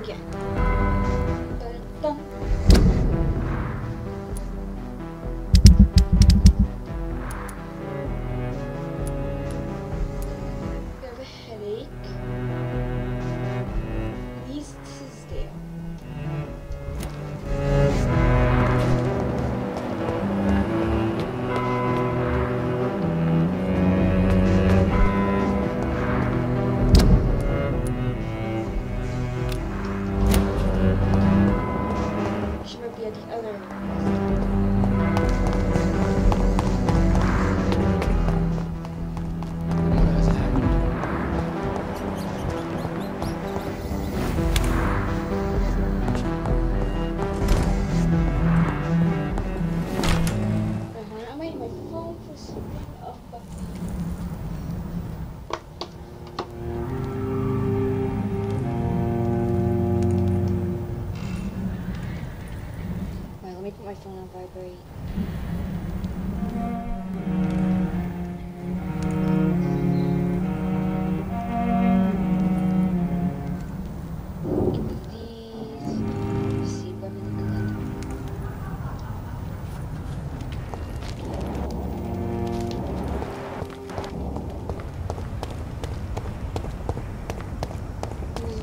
again. Dun, dun. We have a headache. East Tisdale. She might be at the other. I'm waiting my phone for something up. Alright, let me put my phone on vibrate.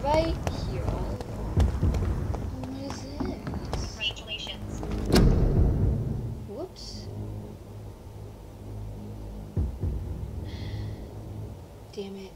Right here. What is this? Congratulations. Whoops. Damn it.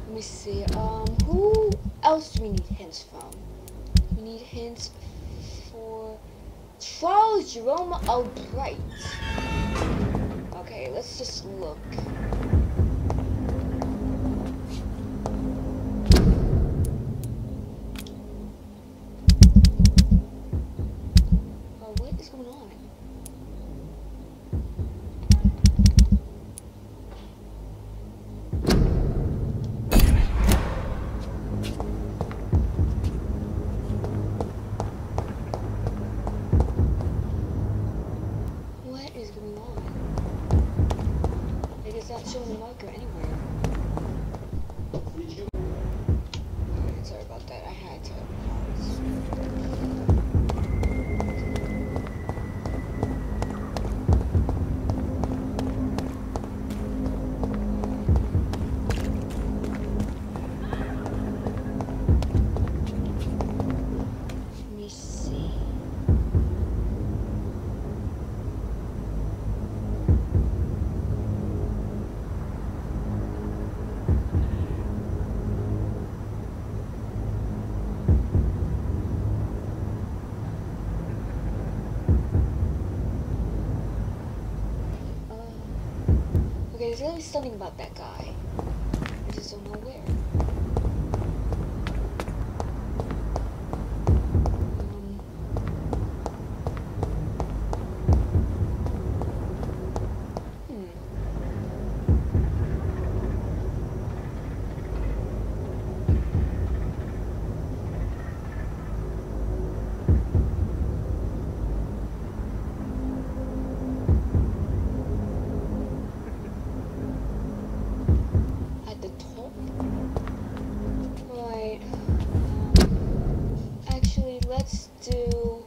Let me see. Who else do we need hints from? We need hints for Charles Jerome Albright. Okay, let's just look. What is going on? It's not showing the marker anywhere. Alright, sorry about that. I had to pause. Let me see. Okay, there's really something about that guy. I just don't know where. At the top? Right. Actually, let's do...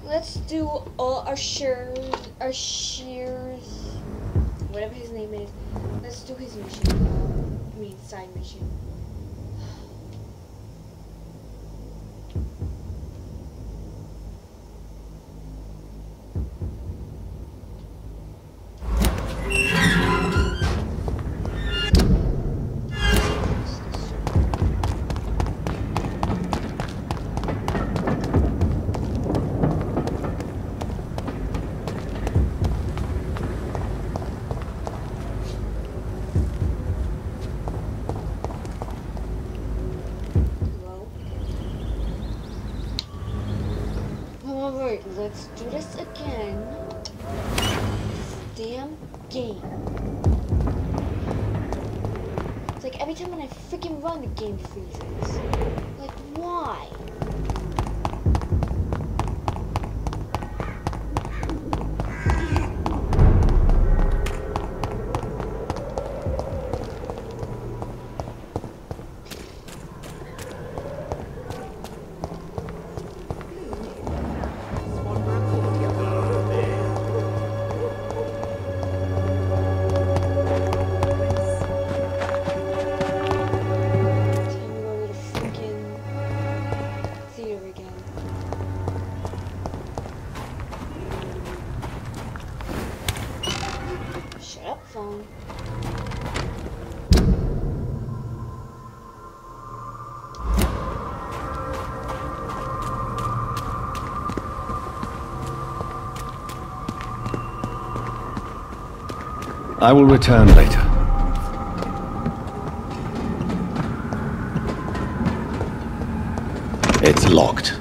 Let's do our shears, whatever his name is. Let's do his mission. I mean, side mission. let's do this again. Damn game. It's like every time when I freaking run, the game freezes. Like, why? Phone. I will return later. It's locked.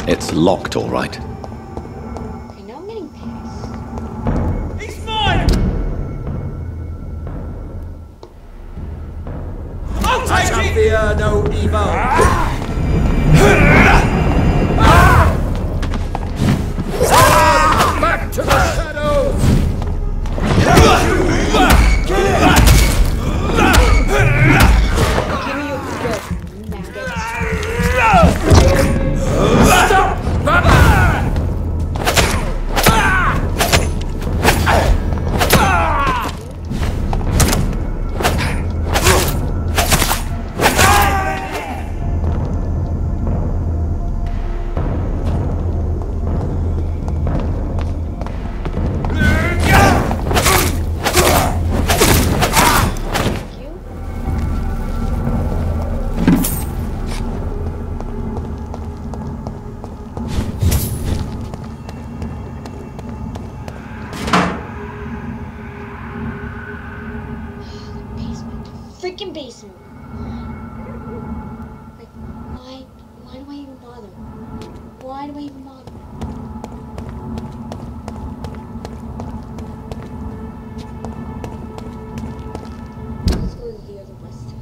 It's locked, all right. Okay, now I'm getting pissed. He's mine! I'll take it! Fear no evil. Back to the shadows! Give me your skirt, maggot. Stop! Freaking basement. Like, why do I even bother? Why do I even bother? Let's go to the other west.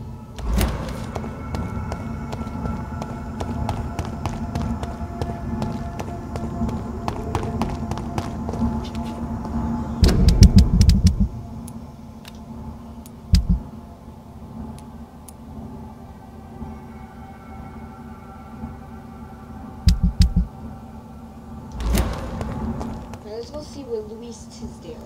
Let's go see where Louis Tisdale is.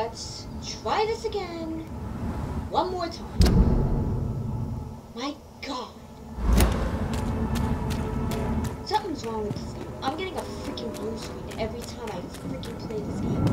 let's try this again. One more time. My God. Something's wrong with this game. I'm getting a freaking blue screen every time I freaking play this game.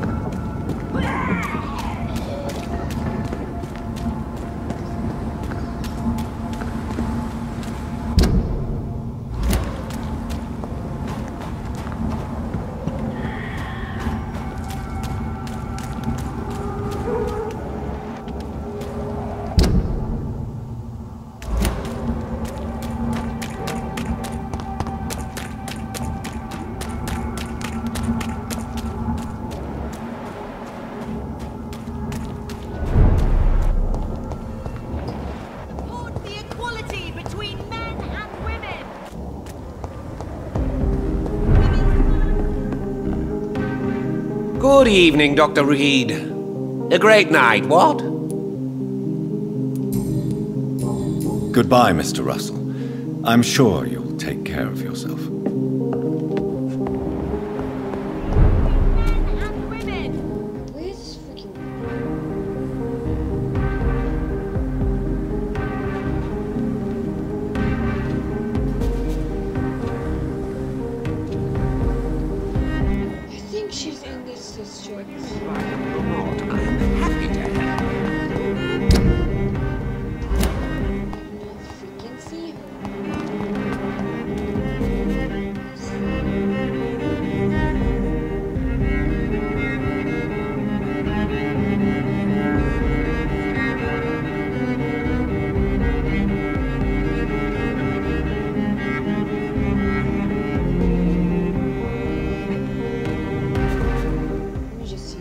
Good evening, Dr. Reed. A great night, what? Goodbye, Mr. Russell. I'm sure you'll take care of yourself. Where's this freaking... I think she's in this district. I am happy to help. I freaking see her. Let me just see.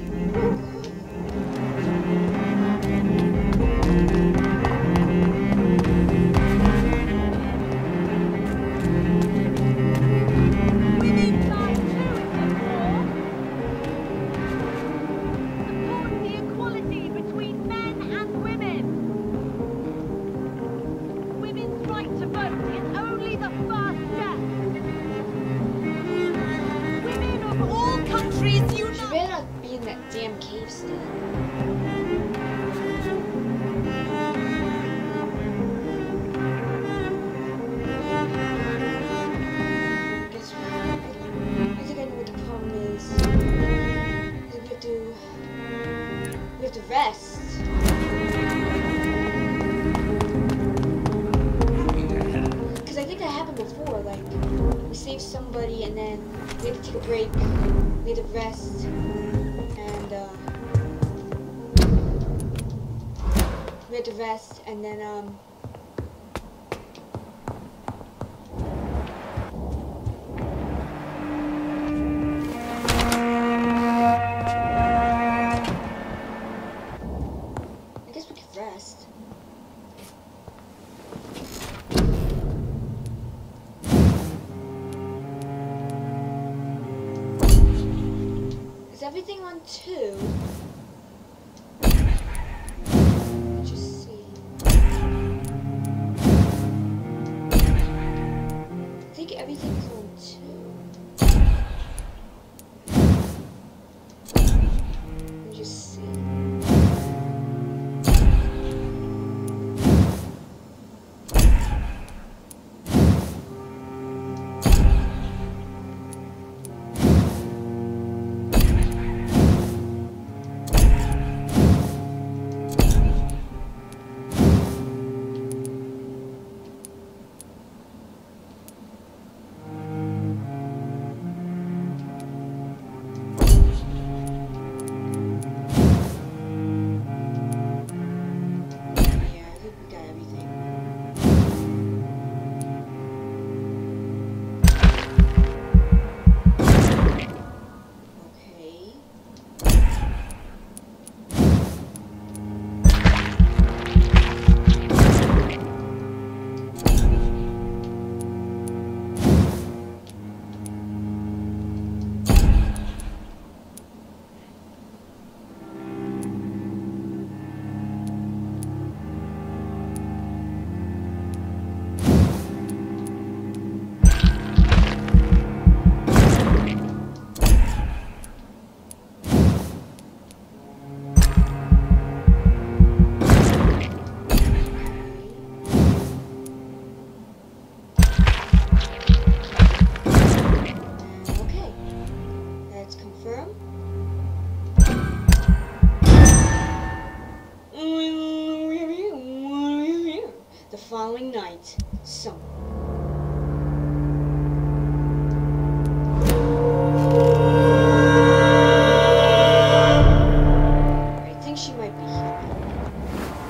She better not be in that damn cave still. Guess what? I think I know what the problem is. We have to rest. Because I think that happened before. Like, we saved somebody and then we had to take a break. We had to rest. And, we had to rest and then, I guess we could rest. Is everything on 2? Just see. I think everything's on 2. Let me just see. following night, I think she might be here.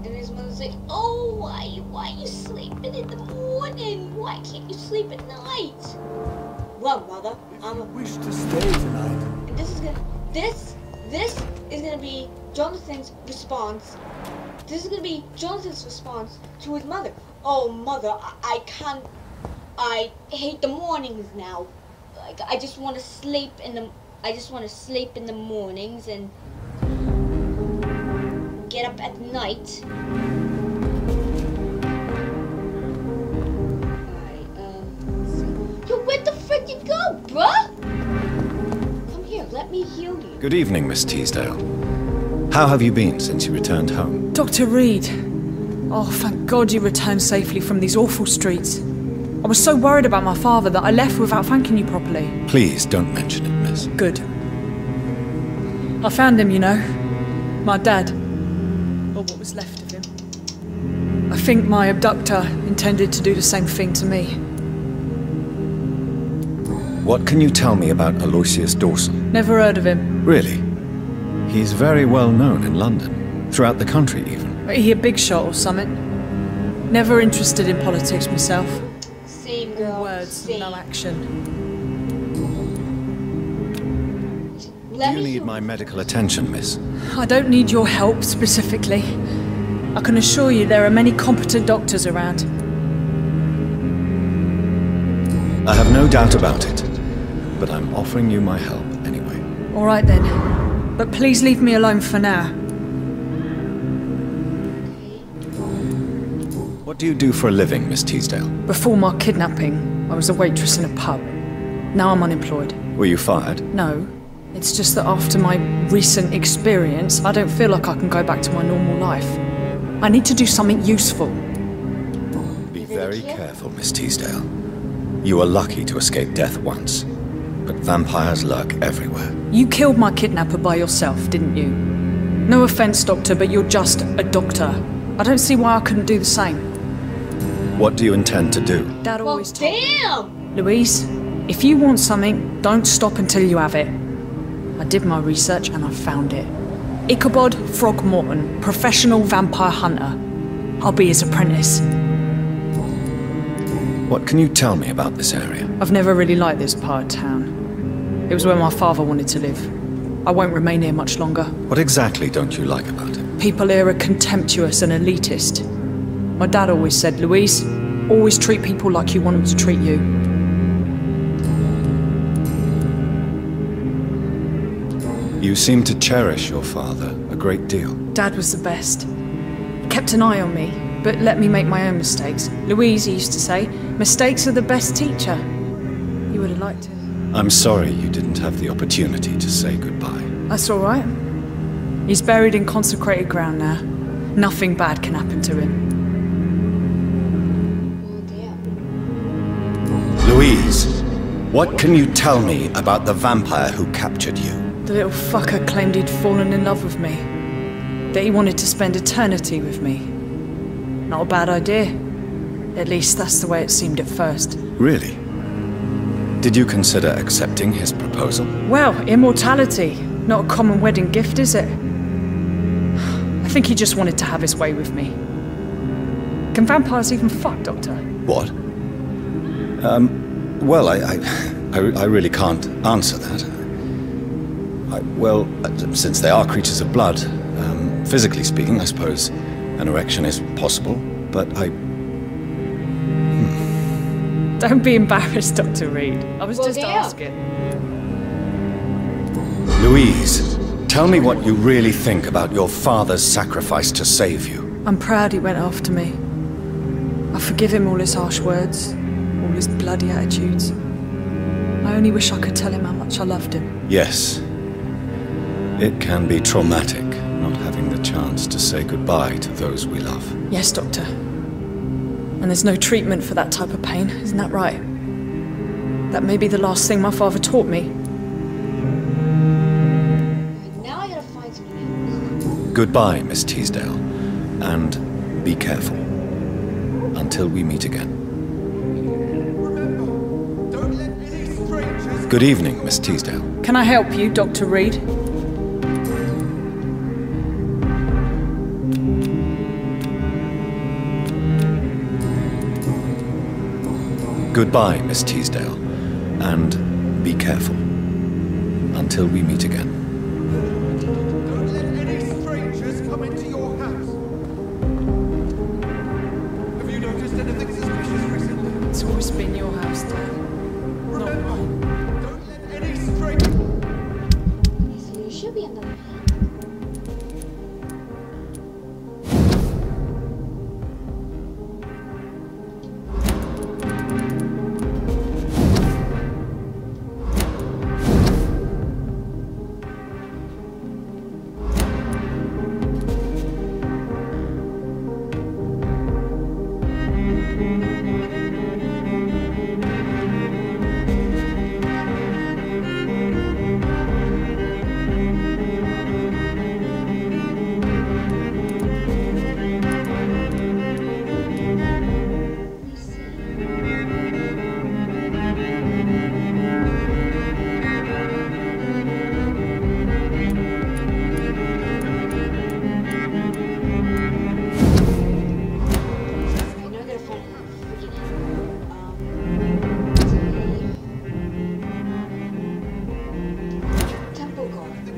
And his mother's like, oh, why are you sleeping in the morning? Why can't you sleep at night? Well, mother, Wish to stay tonight. and this is gonna be Jonathan's response. This is gonna be Jonathan's response to his mother. Oh, mother, I can't. I hate the mornings now. Like, I just want to sleep in the. I just want to sleep in the mornings and get up at night. Alright, let's see. Yo, where the frick you go, bruh? Come here, let me heal you. Good evening, Miss Teasdale. How have you been since you returned home? Dr. Reed. Oh, thank God you returned safely from these awful streets. I was so worried about my father that I left without thanking you properly. Please don't mention it, miss. Good. I found him, you know. My dad. Or what was left of him. I think my abductor intended to do the same thing to me. What can you tell me about Aloysius Dawson? Never heard of him. Really? He's very well known in London. Throughout the country, even. He a big shot or something. Never interested in politics myself. Same girl. Words, same. no action. Let Do you me need heal my medical attention, miss? I don't need your help specifically. I can assure you there are many competent doctors around. I have no doubt about it. But I'm offering you my help anyway. All right then. But please leave me alone for now. What do you do for a living, Miss Teasdale? Before my kidnapping, I was a waitress in a pub. Now I'm unemployed. Were you fired? No. It's just that after my recent experience, I don't feel like I can go back to my normal life. I need to do something useful. Be very careful, Miss Teasdale. You were lucky to escape death once, but vampires lurk everywhere. You killed my kidnapper by yourself, didn't you? No offense, Doctor, but you're just a doctor. I don't see why I couldn't do the same. What do you intend to do? Dad Well, always told me. damn! Louise, if you want something, don't stop until you have it. I did my research and I found it. Ichabod Throgmorton, professional vampire hunter. I'll be his apprentice. What can you tell me about this area? I've never really liked this part of town. It was where my father wanted to live. I won't remain here much longer. What exactly don't you like about it? People here are contemptuous and elitist. My dad always said, Louise, always treat people like you want them to treat you. You seem to cherish your father a great deal. Dad was the best. He kept an eye on me, but let me make my own mistakes. Louise used to say, mistakes are the best teacher. You would have liked it. I'm sorry you didn't have the opportunity to say goodbye. That's all right. He's buried in consecrated ground now. Nothing bad can happen to him. Oh, damn. Louise, what can you tell me about the vampire who captured you? The little fucker claimed he'd fallen in love with me. That he wanted to spend eternity with me. Not a bad idea. At least that's the way it seemed at first. Really? Did you consider accepting his proposal? Well, immortality. Not a common wedding gift, is it? I think he just wanted to have his way with me. Can vampires even fuck, Doctor? What? Well, I really can't answer that. Well, since they are creatures of blood, physically speaking, I suppose an erection is possible, but Don't be embarrassed, Dr. Reed. I was just damn. asking. Louise, tell me what you really think about your father's sacrifice to save you. I'm proud he went after me. I forgive him all his harsh words, all his bloody attitudes. I only wish I could tell him how much I loved him. Yes. It can be traumatic, not having the chance to say goodbye to those we love. Yes, Doctor. And there's no treatment for that type of pain, isn't that right? That may be the last thing my father taught me. Goodbye, Miss Teasdale, and be careful. Until we meet again. Remember, don't let any strangers... Good evening, Miss Teasdale. Can I help you, Dr. Reed? Goodbye, Miss Teasdale, and be careful. Until we meet again. Don't let any strangers come into your house. Have you noticed anything suspicious recently? It's always been your house, Dad. Remember, don't let any strangers... So you should be on the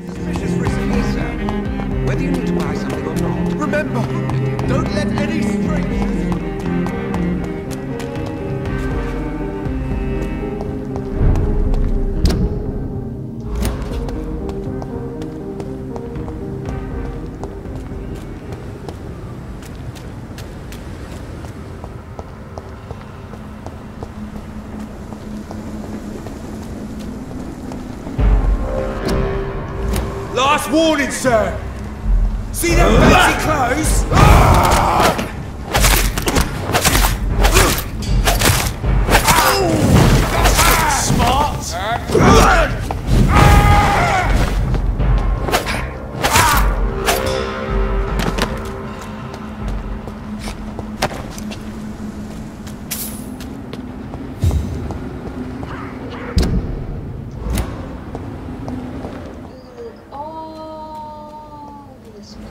Suspicious recently? Yes, sir. Whether you need to buy something or not. Remember, don't let any strangers... Last warning, sir! See them fancy clothes? Smart! all over this place.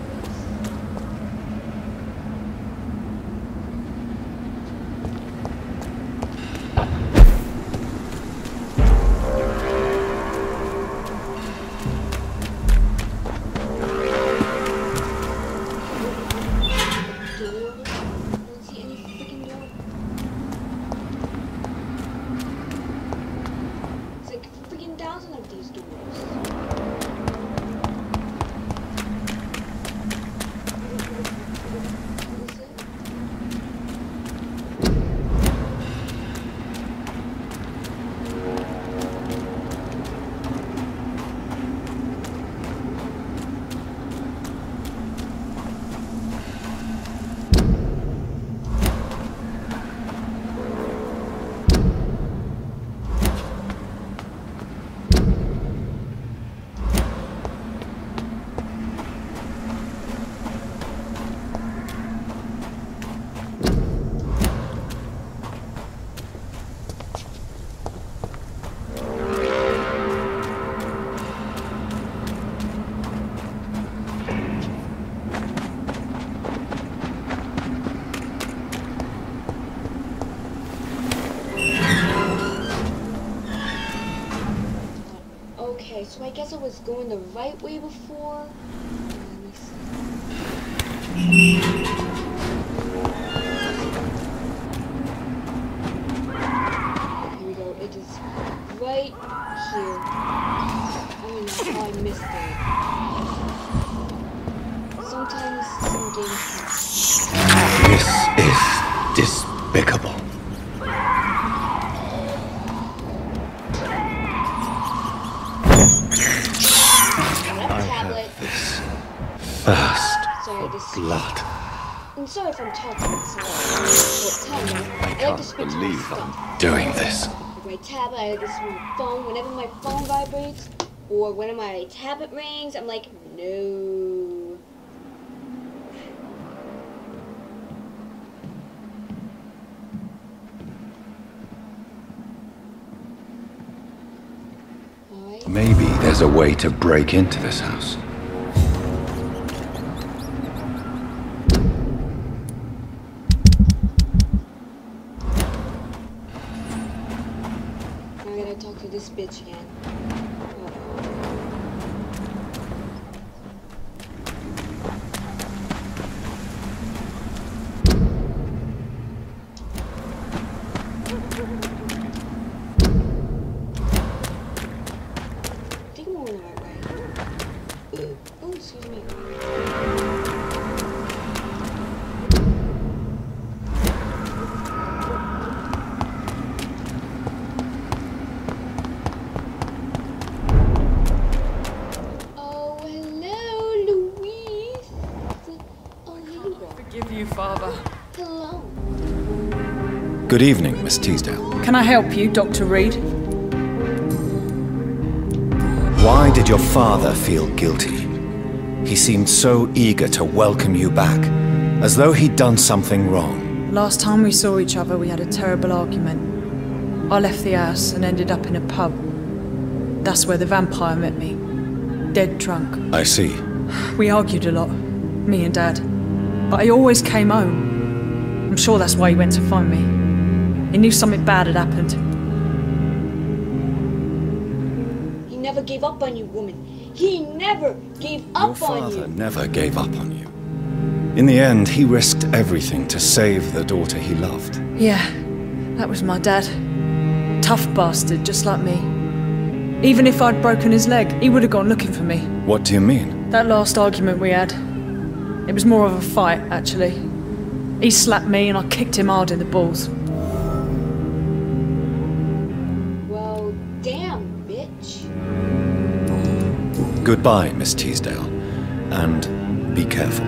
Okay, so I guess I was going the right way before. Let me see. Here we go. It is right here. I don't know how I missed it. Sometimes some games. This is despicable. Thirst for blood. I'm sorry if I'm talking slow. I like to speak to myself. I'm doing this. With my tablet, I like to speak to my phone. Whenever my phone vibrates, or when my tablet rings, I'm like, no. Maybe there's a way to break into this house. I gotta talk to this bitch again. I think we're going the right way. Oh, excuse me. Oh, hello, Louise. Oh, Libra. Forgive you, Father. Hello. Good evening, Miss Teasdale. Can I help you, Dr. Reed? Why did your father feel guilty? He seemed so eager to welcome you back, as though he'd done something wrong. Last time we saw each other, we had a terrible argument. I left the house and ended up in a pub. That's where the vampire met me. Dead drunk. I see. We argued a lot, me and Dad. But he always came home. I'm sure that's why he went to find me. He knew something bad had happened. He never gave up on you, woman. He never gave up Your on you. father never gave up on you. In the end, he risked everything to save the daughter he loved. Yeah, that was my dad. Tough bastard, just like me. Even if I'd broken his leg, he would have gone looking for me. What do you mean? That last argument we had, it was more of a fight, actually. He slapped me and I kicked him hard in the balls. Well, damn, bitch. Goodbye, Miss Teasdale. And be careful.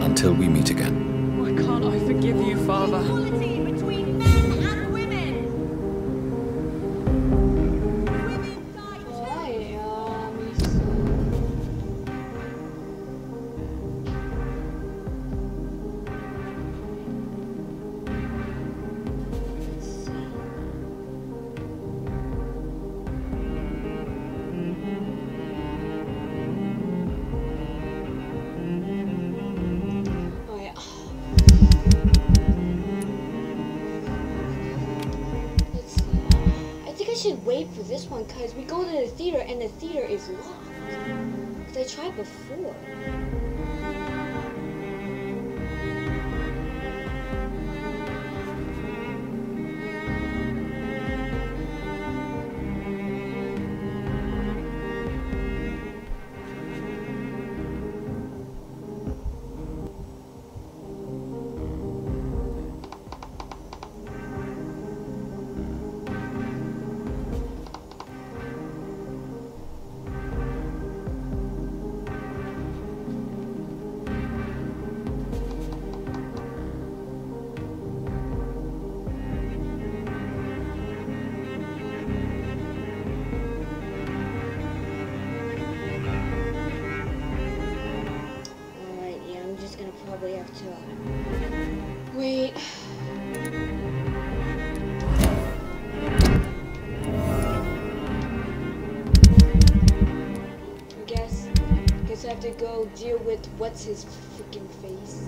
Until we meet again. Why can't I forgive you, Father? Equality between men and women. Women die too. I should wait for this one because we go to the theater and the theater is locked. Because I tried before. Probably have to wait. Guess I have to go deal with what's his freaking face.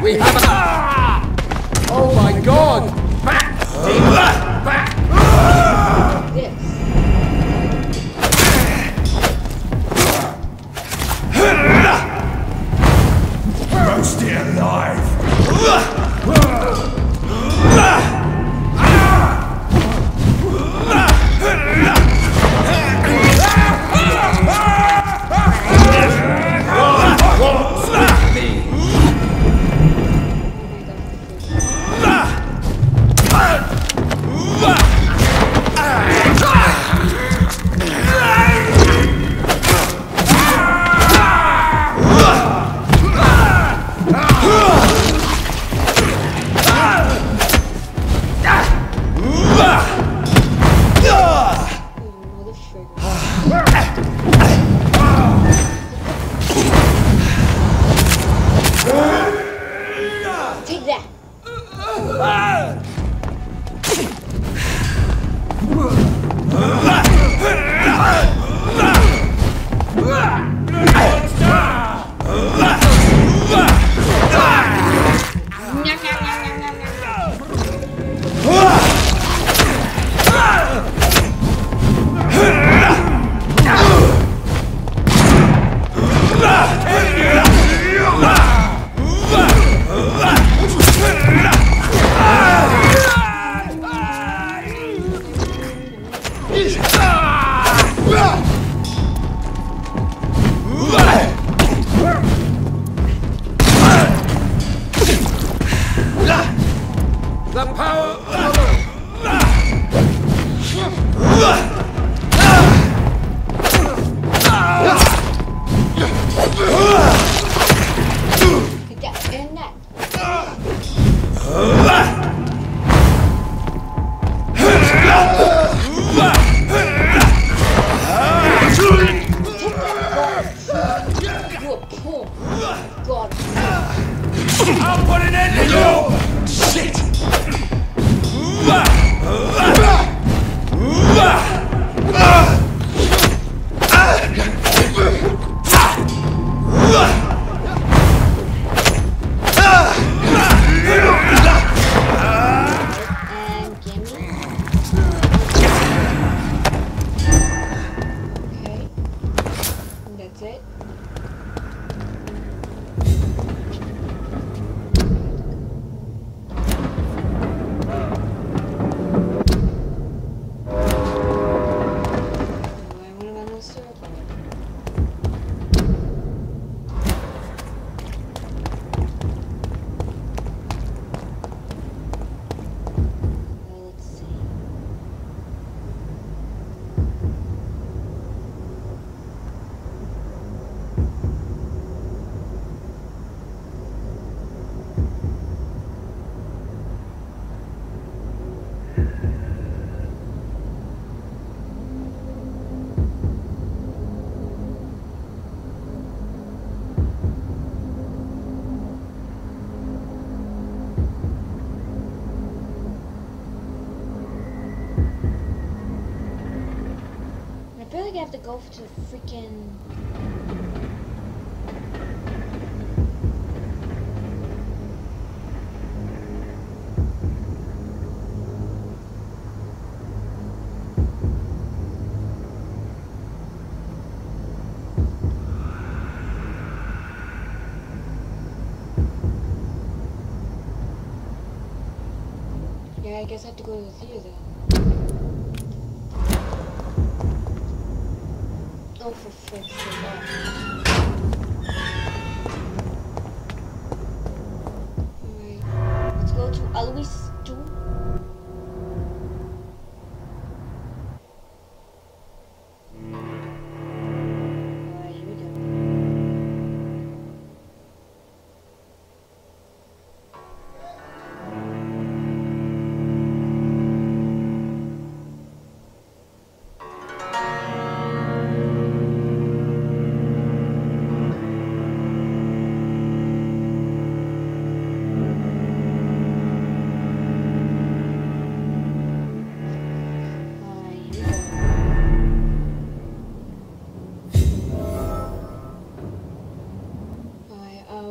We have a... Oh my god! Back! Back! Roast it alive! Take that. The power of... Take that and that. You a poor god. I'll put an end to you! Shit! And gimme. Okay. And that's it. like I have to go to freaking... Yeah, I guess I have to go to the theater. Oh, for frick's sake. Alright. Let's go to Aloysius Dawson. Alright, here we go.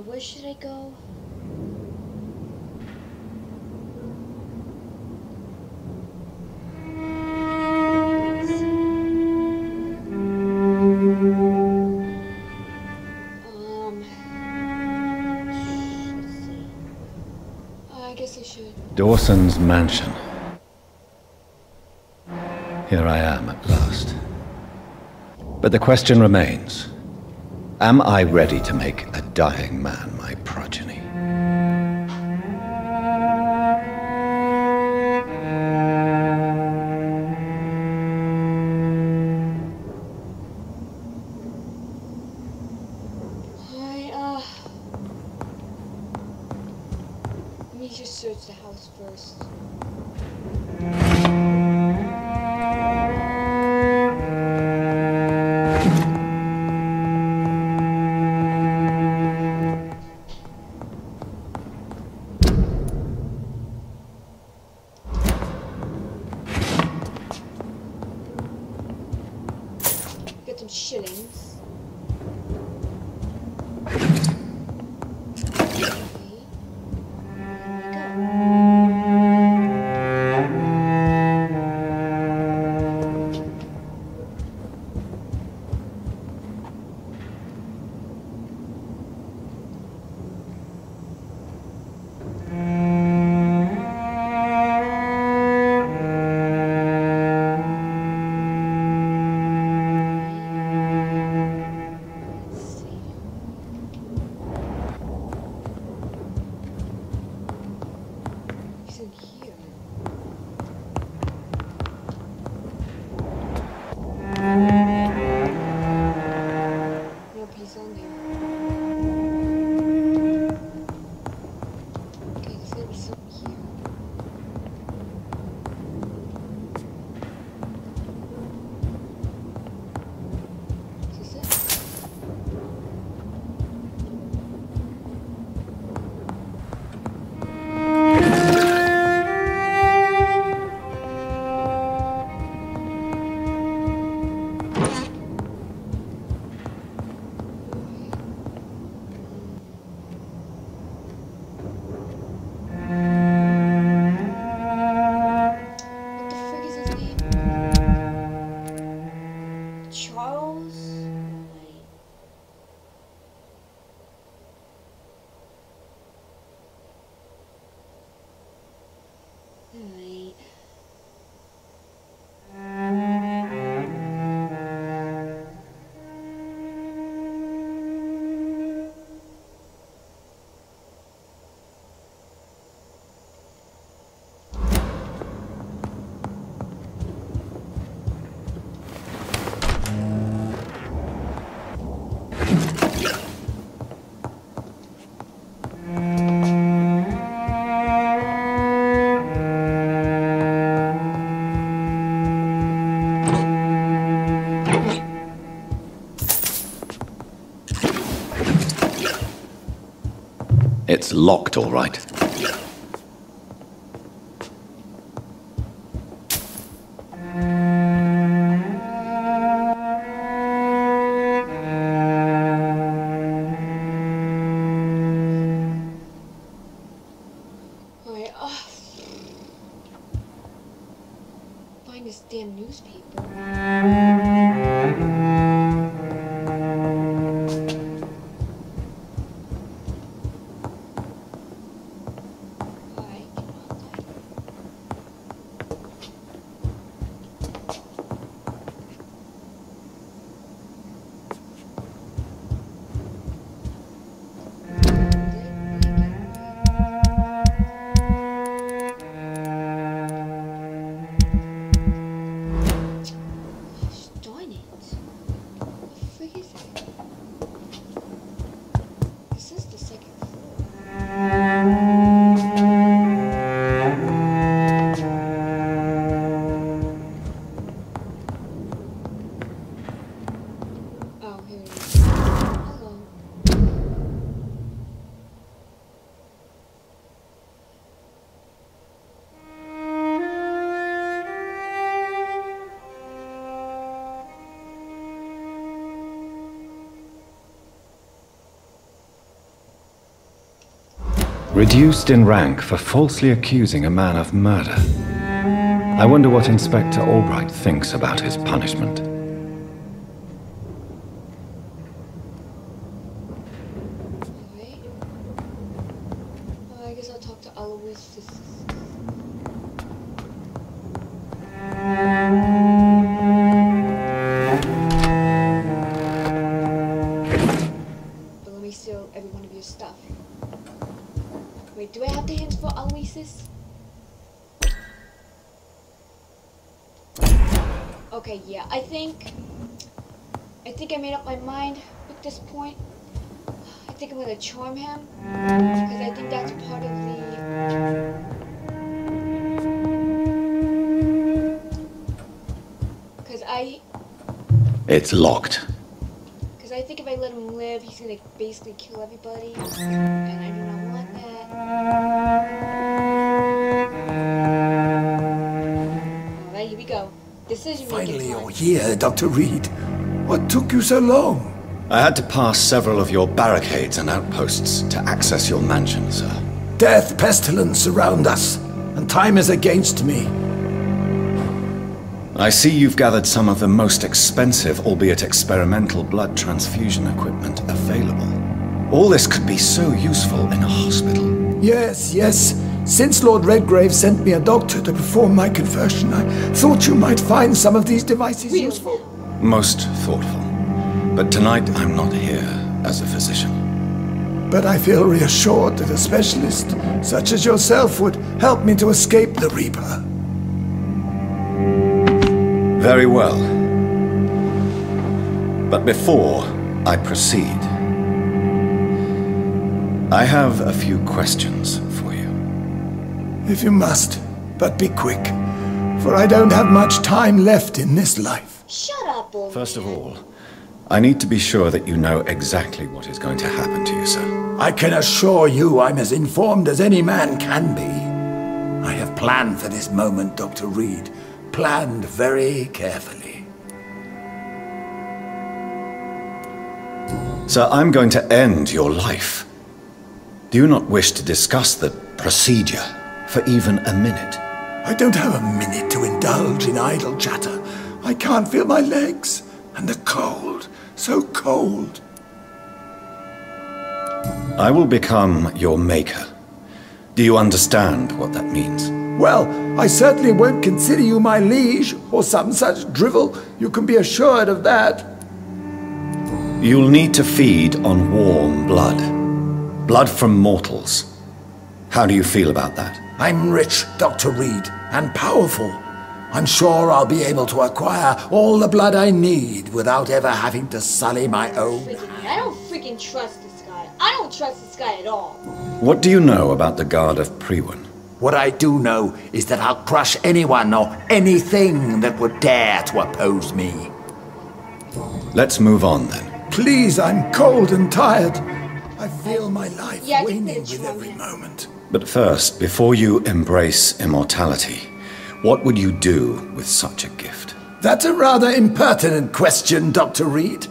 Where should I go? Let's see. I guess I should. Dawson's mansion. Here I am at last. But the question remains. Am I ready to make a dying man my progeny? Let me just search the house first. Get some shillings. It's locked, all right. find this damn newspaper. Reduced in rank for falsely accusing a man of murder. I wonder what Inspector Albright thinks about his punishment. Alright. Well, I guess I'll talk to Aloysius. But let me steal every one of your stuff. Wait, do I have the hints for Aloysius? Okay, yeah, I think I made up my mind at this point. I think I'm gonna charm him, because I think that's part of the... It's locked. Because I think if I let him live, he's gonna basically kill everybody, and I do not want that. Alright, here we go. Decision making. Finally, you're here, Dr. Reed. What took you so long? I had to pass several of your barricades and outposts to access your mansion, sir. Death, pestilence surround us, and time is against me. I see you've gathered some of the most expensive, albeit experimental, blood transfusion equipment available. All this could be so useful in a hospital. Yes, yes. Since Lord Redgrave sent me a doctor to perform my conversion, I thought you might find some of these devices useful. Most thoughtful. But tonight I'm not here as a physician. But I feel reassured that a specialist such as yourself would help me to escape the Reaper. Very well. But before I proceed, I have a few questions for you. If you must, but be quick, for I don't have much time left in this life. Shut up, old First of man. all, I need to be sure that you know exactly what is going to happen to you, sir. I can assure you I'm as informed as any man can be. I have planned for this moment, Dr. Reed. Planned very carefully. Sir, I'm going to end your life. Do you not wish to discuss the procedure for even a minute? I don't have a minute to indulge in idle chatter. I can't feel my legs. And the cold. So cold. I will become your maker. Do you understand what that means? Well, I certainly won't consider you my liege, or some such drivel. You can be assured of that. You'll need to feed on warm blood. Blood from mortals. How do you feel about that? I'm rich, Dr. Reed, and powerful. I'm sure I'll be able to acquire all the blood I need without ever having to sully my own. I don't freaking trust this guy. I don't trust this guy at all. What do you know about the Guard of Priwen? What I do know is that I'll crush anyone or anything that would dare to oppose me. Let's move on then. Please, I'm cold and tired. I feel my life Yeah, waning get with every moment. But first, before you embrace immortality, what would you do with such a gift? That's a rather impertinent question, Dr. Reed.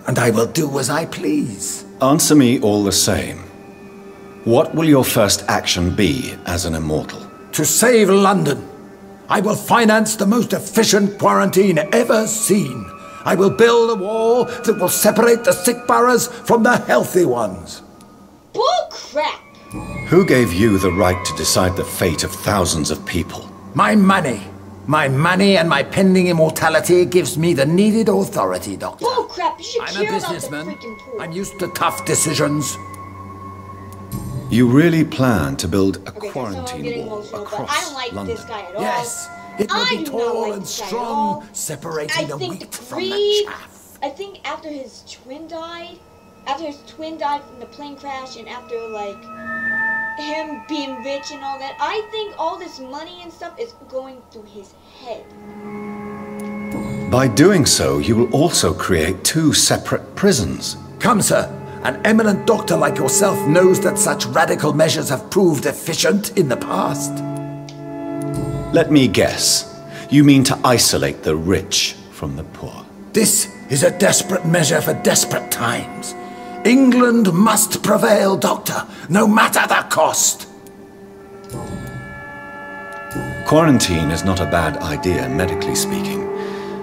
And I will do as I please. Answer me all the same. What will your first action be as an immortal? To save London. I will finance the most efficient quarantine ever seen. I will build a wall that will separate the sick boroughs from the healthy ones. Bull crap! Who gave you the right to decide the fate of thousands of people? My money. My money and my pending immortality gives me the needed authority, Doctor. Bull crap! You should I'm care a about the businessman. freaking poor. I'm used to tough decisions. You really plan to build a Okay, so I'm quarantine getting wall emotional, but across I don't like London? this guy at all. Yes, it will I be do not tall like and this guy at strong, all. separating I the think wheat the from the greed. chaff. I think after his twin died from the plane crash, and after like him being rich and all that, I think all this money and stuff is going through his head. By doing so, you will also create two separate prisons. Come, sir. An eminent doctor like yourself knows that such radical measures have proved efficient in the past. Let me guess. You mean to isolate the rich from the poor? This is a desperate measure for desperate times. England must prevail, Doctor, no matter the cost. Quarantine is not a bad idea, medically speaking.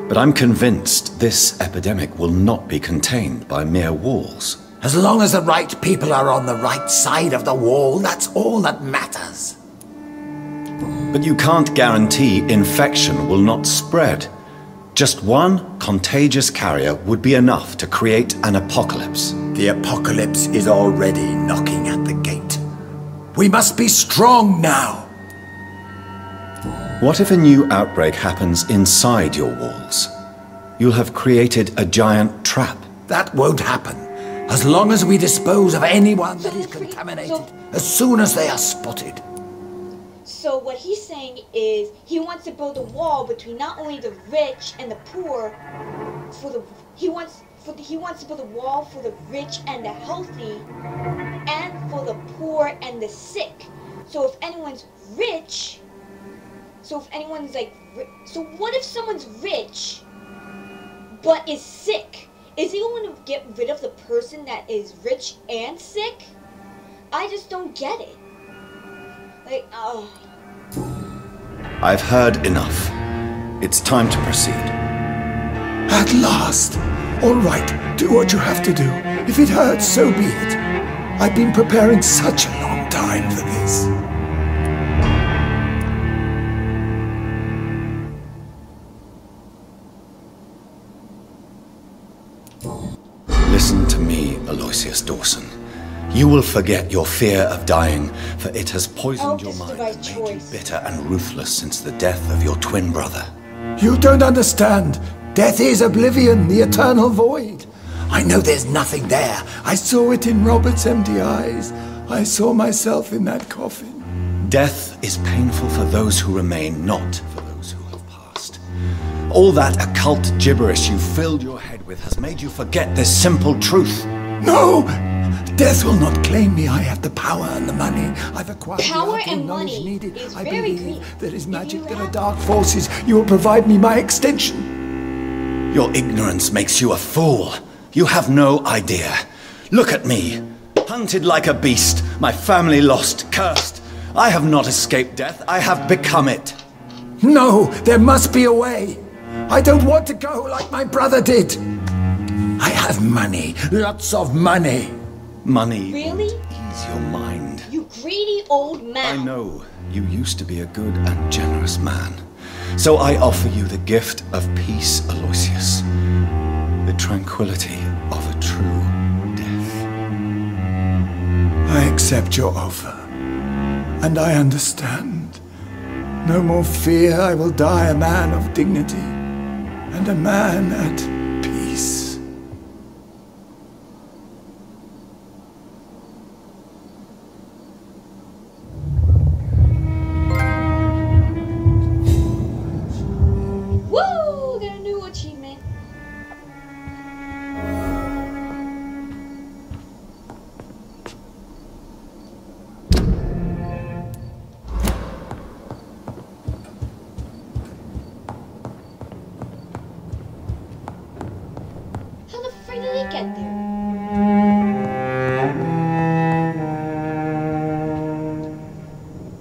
But I'm convinced this epidemic will not be contained by mere walls. As long as the right people are on the right side of the wall, that's all that matters. But you can't guarantee infection will not spread. Just one contagious carrier would be enough to create an apocalypse. The apocalypse is already knocking at the gate. We must be strong now. What if a new outbreak happens inside your walls? You'll have created a giant trap. That won't happen. As long as we dispose of anyone that is contaminated, as soon as they are spotted. So what he's saying is he wants to build a wall between not only the rich and the poor. He wants to build a wall for the rich and the healthy, and for the poor and the sick. So if anyone's rich, so what if someone's rich but is sick? Is he going to get rid of the person that is rich and sick? I just don't get it. Like, oh. I've heard enough. It's time to proceed. At last! All right, do what you have to do. If it hurts, so be it. I've been preparing such a long time for this. Listen to me, Aloysius Dawson. You will forget your fear of dying, for it has poisoned your mind and made you bitter and ruthless since the death of your twin brother. You don't understand. Death is oblivion, the eternal void. I know there's nothing there. I saw it in Robert's empty eyes. I saw myself in that coffin. Death is painful for those who remain, not for those who have passed. All that occult gibberish you filled your head with has made you forget this simple truth. No! Death will not claim me. I have the power and the money. I've acquired Power the and knowledge money needed. is I very believe great. there is If magic, you there are have- dark forces. You will provide me my extension. Your ignorance makes you a fool. You have no idea. Look at me. Hunted like a beast, my family lost, cursed. I have not escaped death, I have become it. No, there must be a way. I don't want to go like my brother did. I have money, lots of money. Money Really? won't ease your mind. You greedy old man. I know you used to be a good and generous man. So I offer you the gift of peace, Aloysius. The tranquility of a true death. I accept your offer. And I understand. No more fear, I will die a man of dignity. And a man at peace. Woo! Got a new achievement. How the frick did he get there?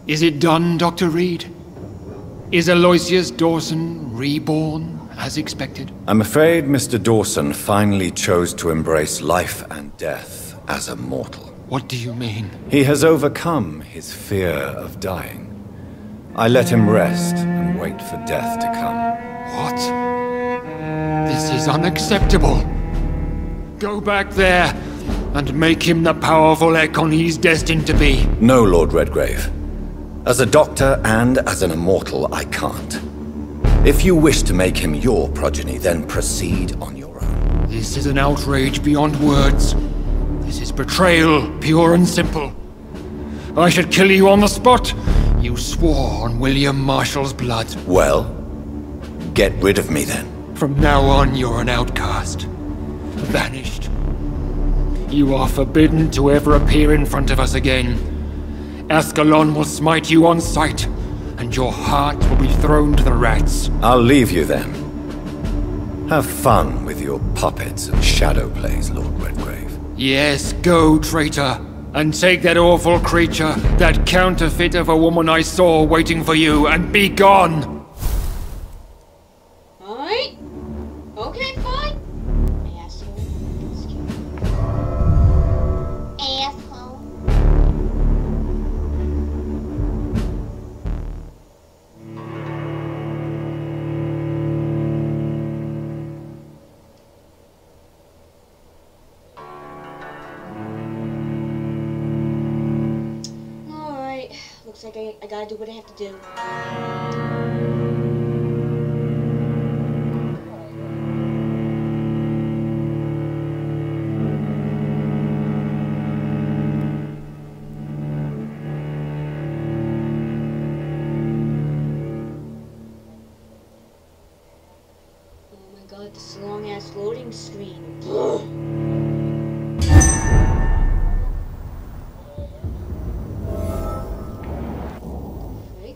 Is it done, Dr. Reed? Is Aloysius Dawson reborn, as expected? I'm afraid Mr. Dawson finally chose to embrace life and death as a mortal. What do you mean? He has overcome his fear of dying. I let him rest and wait for death to come. What? This is unacceptable. Go back there and make him the powerful Ekon he's destined to be. No, Lord Redgrave. As a doctor and as an immortal, I can't. If you wish to make him your progeny, then proceed on your own. This is an outrage beyond words. This is betrayal, pure and simple. I should kill you on the spot. You swore on William Marshall's blood. Well, get rid of me then. From now on, you're an outcast. Vanished. You are forbidden to ever appear in front of us again. Ascalon will smite you on sight, and your heart will be thrown to the rats. I'll leave you then. Have fun with your puppets and shadow plays, Lord Redgrave. Yes, go, traitor, and take that awful creature, that counterfeit of a woman I saw waiting for you, and be gone! Alright. Okay, fine. Asshole. Asshole. Alright. Looks like I gotta do what I have to do. God, this long-ass loading screen. Frig.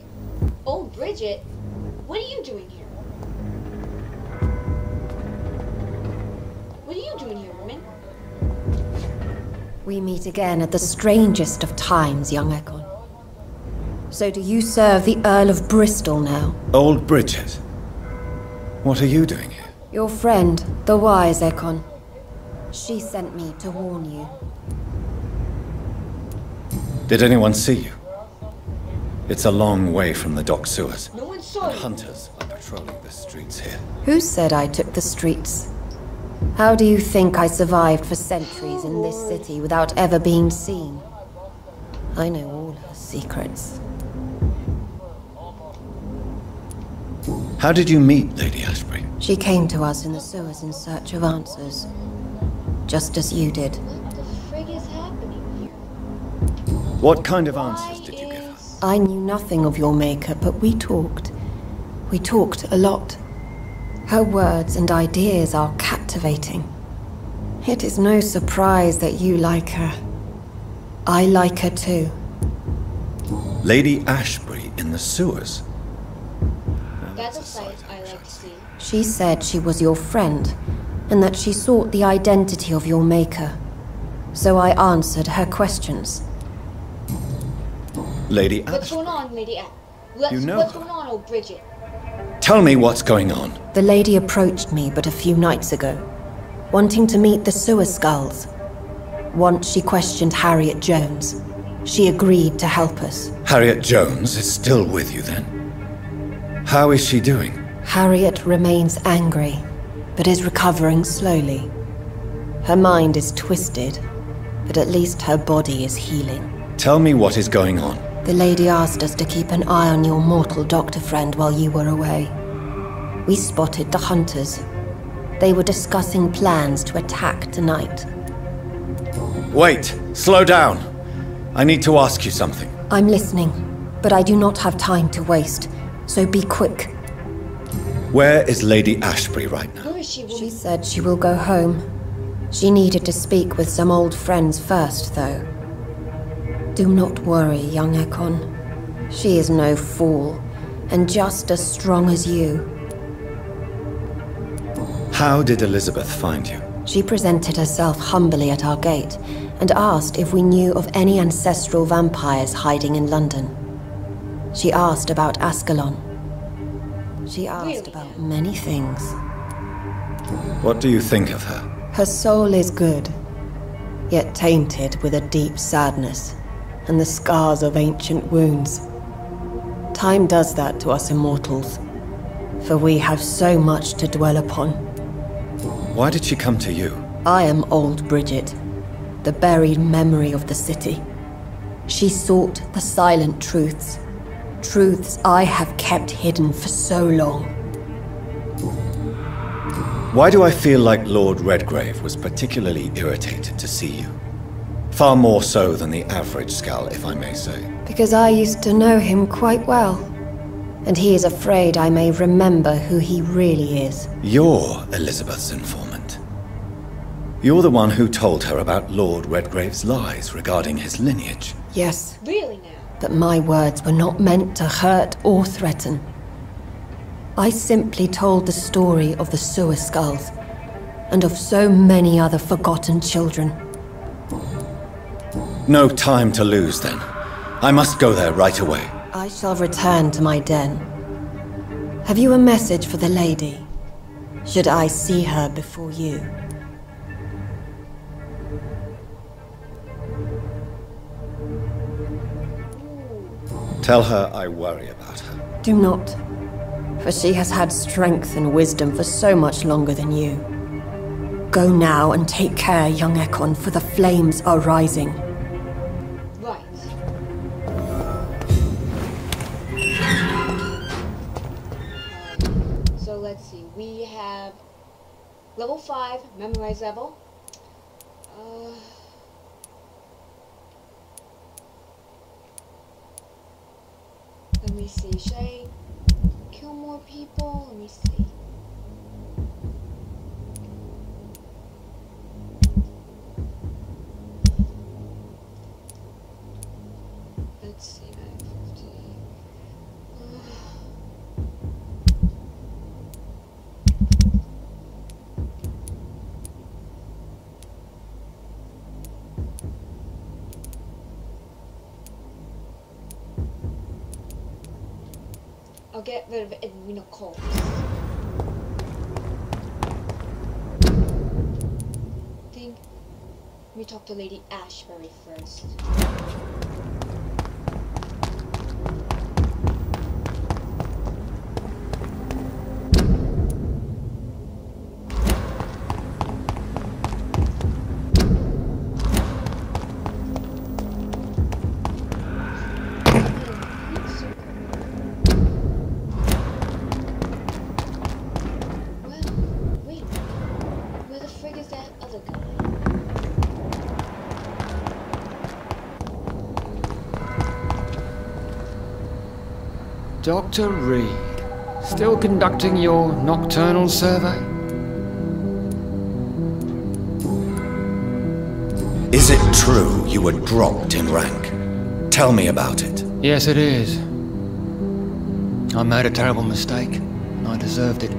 Oh, Bridget, what are you doing here? What are you doing here, woman? We meet again at the strangest of times, young Ekon. So do you serve the Earl of Bristol now? Old Bridget, what are you doing here? Your friend, the wise Ekon. She sent me to warn you. Did anyone see you? It's a long way from the dock sewers. No one saw you. Hunters are patrolling the streets here. Who said I took the streets? How do you think I survived for centuries in this city without ever being seen? I know all her secrets. How did you meet Lady Ashbury? She came to us in the sewers in search of answers. Just as you did. What the frig is happening here? What kind of answers did you give her? I knew nothing of your maker, but we talked. We talked a lot. Her words and ideas are captivating. It is no surprise that you like her. I like her too. Lady Ashbury in the sewers? That's a sight I like to see. She said she was your friend, and that she sought the identity of your maker. So I answered her questions. Lady What's Ashbury? going on, Lady You know What's her? going on, old Bridget? Tell me what's going on. The lady approached me but a few nights ago, wanting to meet the sewer skulls. Once she questioned Harriet Jones. She agreed to help us. Harriet Jones is still with you then? How is she doing? Harriet remains angry, but is recovering slowly. Her mind is twisted, but at least her body is healing. Tell me what is going on. The lady asked us to keep an eye on your mortal doctor friend while you were away. We spotted the hunters. They were discussing plans to attack tonight. Wait, slow down. I need to ask you something. I'm listening, but I do not have time to waste, so be quick. Where is Lady Ashbury right now? Where is she, woman? She said she will go home. She needed to speak with some old friends first, though. Do not worry, young Ekon. She is no fool, and just as strong as you. How did Elizabeth find you? She presented herself humbly at our gate, and asked if we knew of any ancestral vampires hiding in London. She asked about Ascalon. She asked Really? about many things. What do you think of her? Her soul is good, yet tainted with a deep sadness and the scars of ancient wounds. Time does that to us immortals, for we have so much to dwell upon. Why did she come to you? I am old Bridget, the buried memory of the city. She sought the silent truths, truths I have kept hidden for so long. Why do I feel like Lord Redgrave was particularly irritated to see you? Far more so than the average Skull, if I may say. Because I used to know him quite well, and he is afraid I may remember who he really is. You're Elizabeth's informant. You're the one who told her about Lord Redgrave's lies regarding his lineage. Yes, Really now? but my words were not meant to hurt or threaten. I simply told the story of the sewer skulls, and of so many other forgotten children. No time to lose, then. I must go there right away. I shall return to my den. Have you a message for the lady? Should I see her before you? Tell her I worry about her. Do not, for she has had strength and wisdom for so much longer than you. Go now and take care, young Ekon, for the flames are rising. Right. So let's see. We have level 5, memorize level. Let me see. Should I kill more people? Let me see. Let's see. 950. I'll get rid of Edwina Coles. I think we talk to Lady Ashbury first. Dr. Reed, still conducting your nocturnal survey? Is it true you were dropped in rank? Tell me about it. Yes, it is. I made a terrible mistake, and I deserved it.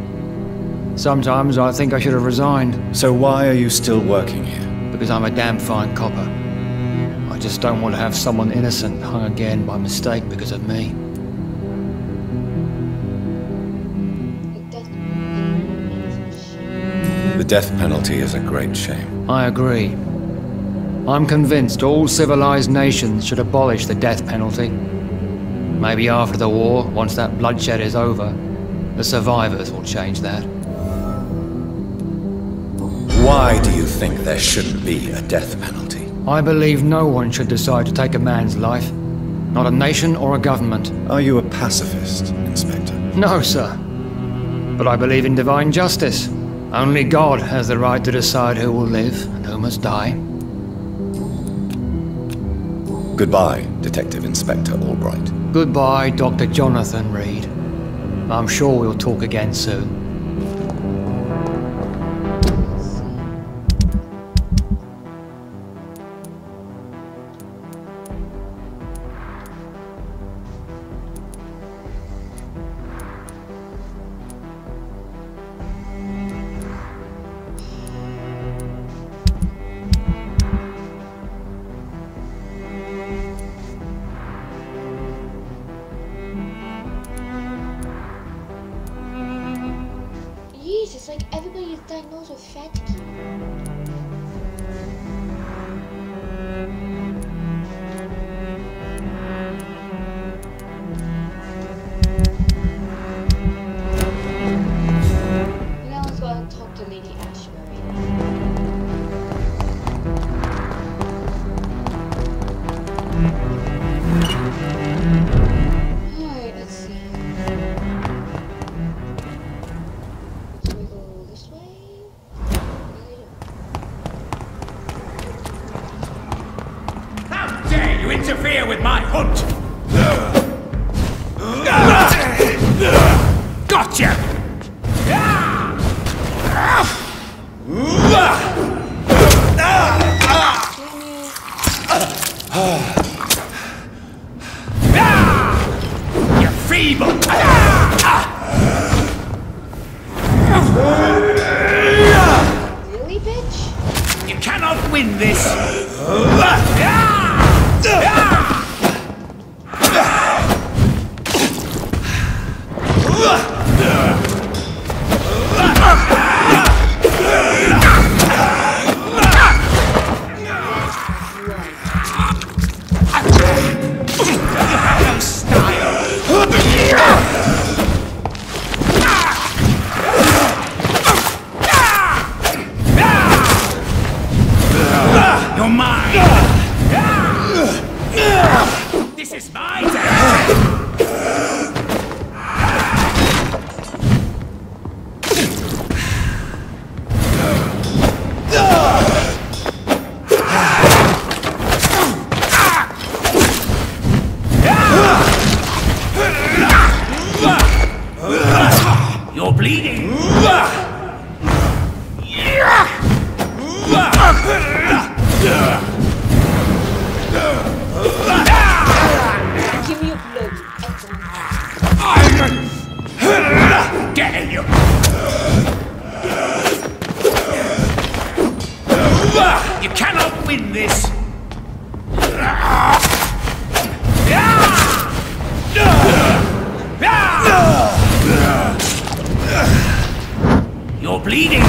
Sometimes I think I should have resigned. So why are you still working here? Because I'm a damn fine copper. I just don't want to have someone innocent hung again by mistake because of me. The death penalty is a great shame. I agree. I'm convinced all civilized nations should abolish the death penalty. Maybe after the war, once that bloodshed is over, the survivors will change that. Why do you think there shouldn't be a death penalty? I believe no one should decide to take a man's life. Not a nation or a government. Are you a pacifist, Inspector? No, sir. But I believe in divine justice. Only God has the right to decide who will live and who must die. Goodbye, Detective Inspector Albright. Goodbye, Dr. Jonathan Reed. I'm sure we'll talk again soon. It's like everybody is diagnosed with fatigue. Now let's go and talk to Lady Ashbury. Alright, let's see. So we go this way. How dare you interfere with my hunt! Gotcha! You're feeble! Really, bitch? You cannot win this! You're mine! This is my You're bleeding! Give me a blow. Get in you! You cannot win this! You're bleeding!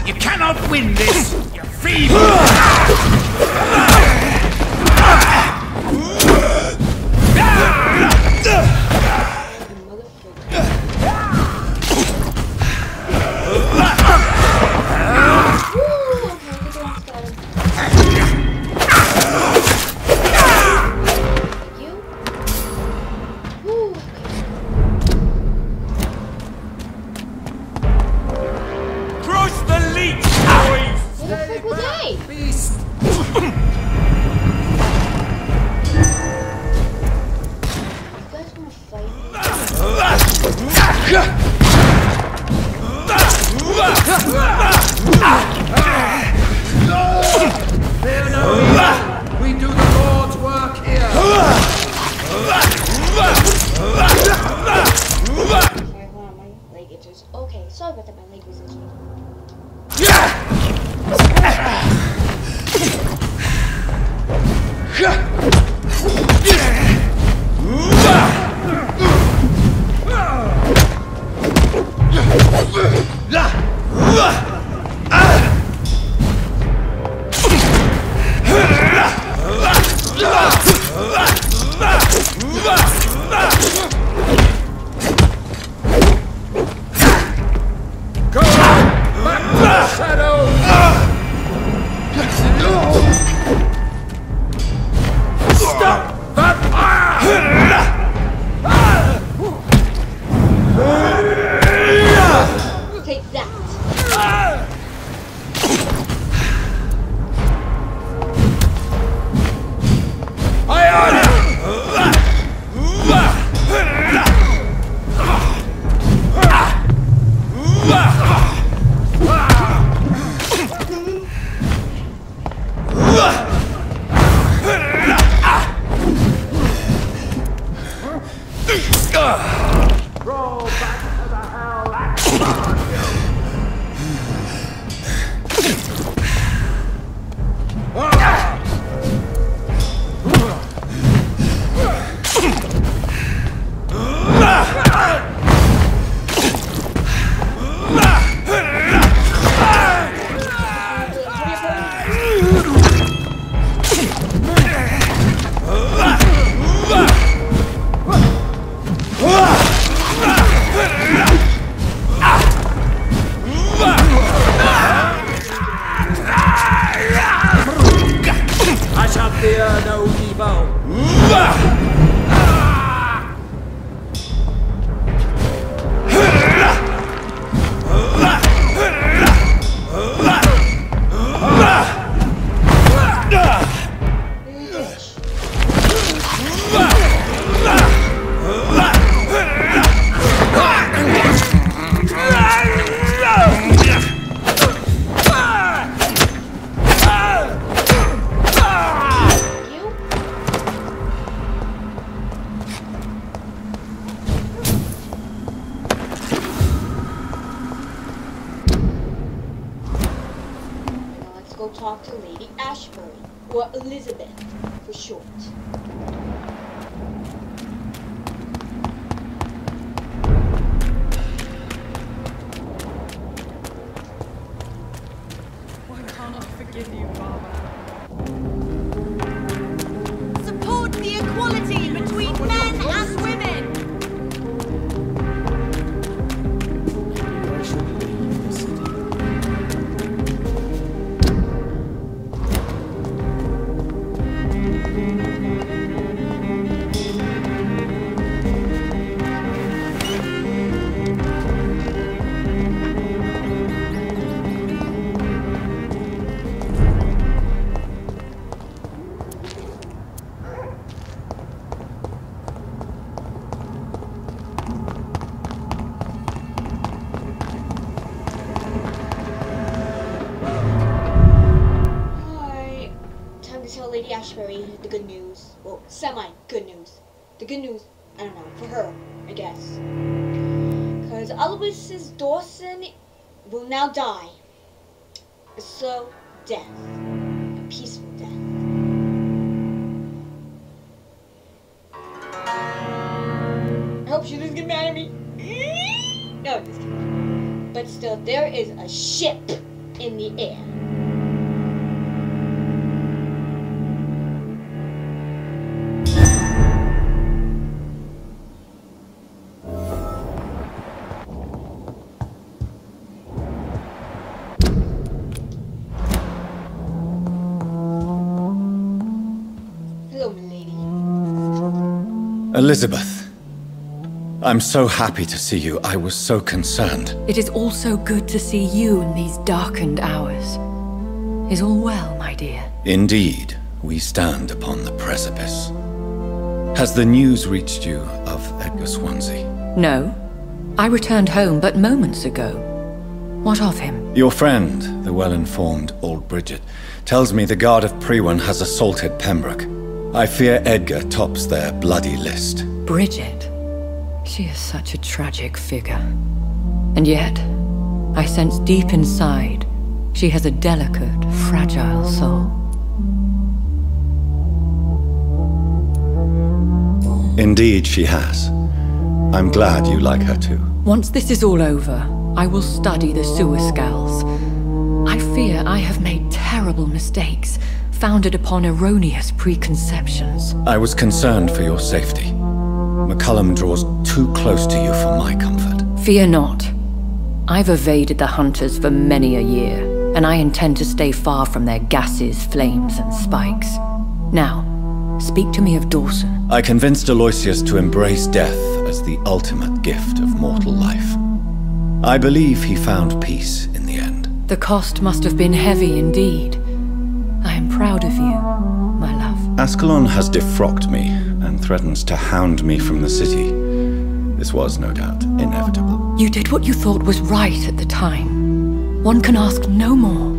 You cannot win this! You're feeble! Crush the leech, boys! What the fuck was I? Beast! You guys wanna fight Fear no evil! We do the Lord's work here! Sorry, hold on, my leg itches. Okay, sorry about that, my leg was itching. Go back to the shadows! Stop that fire! Take that. Roll back to the hell and burn you! fear no evil. Go talk to Lady Ashbury, or Elizabeth for short. Why can't I forgive you, Barbara? Support the equality between men and women. I should leave the city. Alright, time to tell Lady Ashbury the good news. Well, semi-good news. The good news, I don't know, for her, I guess. Because Aloysius Dawson will now die. A slow death. A peaceful death. I hope she doesn't get mad at me. No, just kidding. But still, there is a ship in the air. Hello, milady. Elizabeth, I'm so happy to see you. I was so concerned. It is also good to see you in these darkened hours. Is all well, my dear? Indeed, we stand upon the precipice. Has the news reached you of Edgar Swansea? No. I returned home but moments ago. What of him? Your friend, the well-informed old Bridget, tells me the Guard of Prewan has assaulted Pembroke. I fear Edgar tops their bloody list. Bridget? She is such a tragic figure. And yet, I sense deep inside, she has a delicate, fragile soul. Indeed, she has. I'm glad you like her too. Once this is all over, I will study the sewer skulls. I fear I have made terrible mistakes, founded upon erroneous preconceptions. I was concerned for your safety. McCullum draws too close to you for my comfort. Fear not. I've evaded the hunters for many a year, and I intend to stay far from their gases, flames, and spikes. Now, speak to me of Dawson. I convinced Aloysius to embrace death as the ultimate gift of mortal life. I believe he found peace in the end. The cost must have been heavy indeed. I am proud of you, my love. Ascalon has defrocked me and threatens to hound me from the city. This was, no doubt, inevitable. You did what you thought was right at the time. One can ask no more.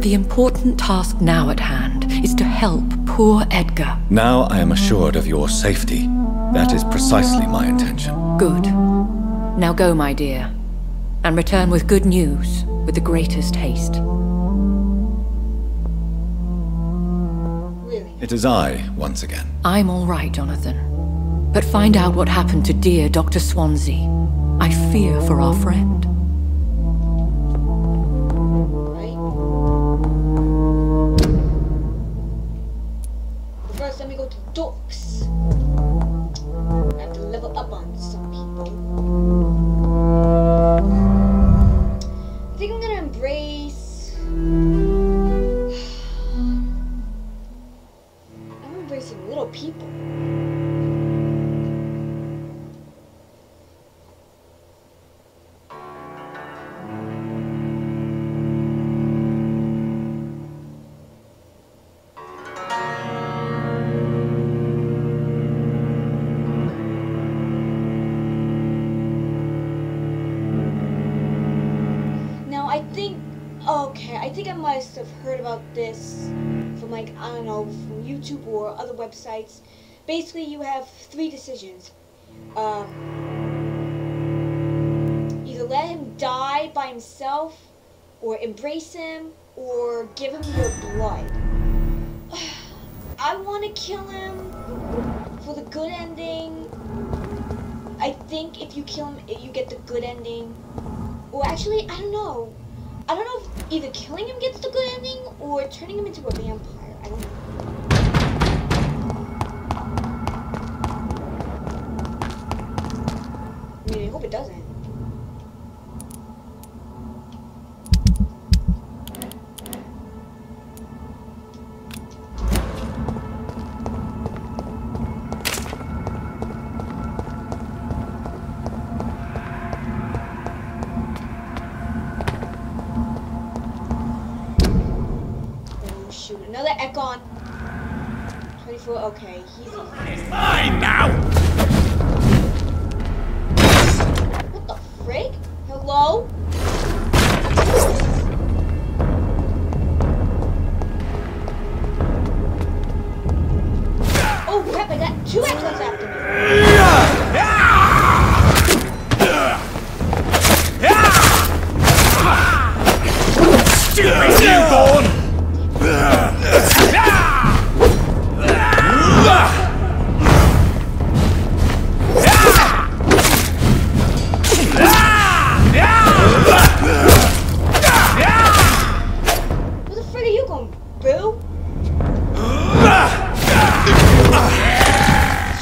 The important task now at hand is to help poor Edgar. Now I am assured of your safety. That is precisely my intention. Good. Now go, my dear, and return with good news with the greatest haste. Really? It is I, once again. I'm all right, Jonathan. But find out what happened to dear Dr. Swansea. I fear for our friend. Right? But first, let me go to Dorks. I have to level up on some people. I think I'm gonna embrace... embracing little people. I think I must have heard about this from, like, I don't know, from YouTube or other websites. Basically, you have 3 decisions. Either let him die by himself, or embrace him, or give him your blood. I want to kill him for the good ending. I think if you kill him, you get the good ending. Or actually, I don't know. I don't know if either killing him gets the good ending or turning him into a vampire. I don't know. I mean, I hope it doesn't. Another Ekon. 24, okay, he's easy. It's mine now! What the frig? Hello? Oh crap, I got 2 Ekons after me. Stupid newborn! Where the frig are you going, boo?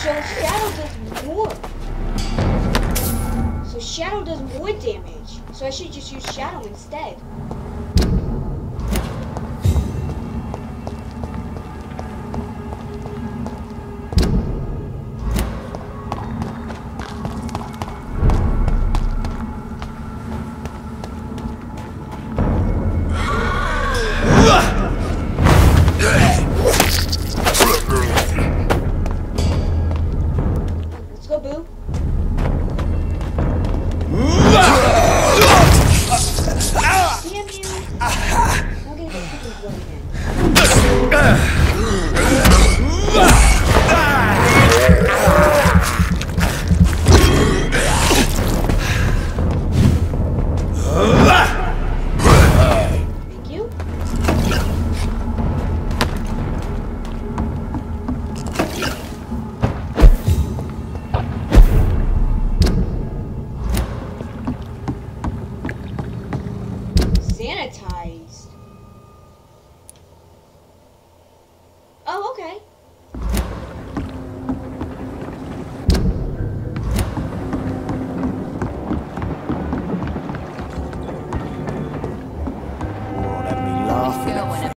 So Shadow does more. So Shadow does more damage. So I should just use Shadow instead.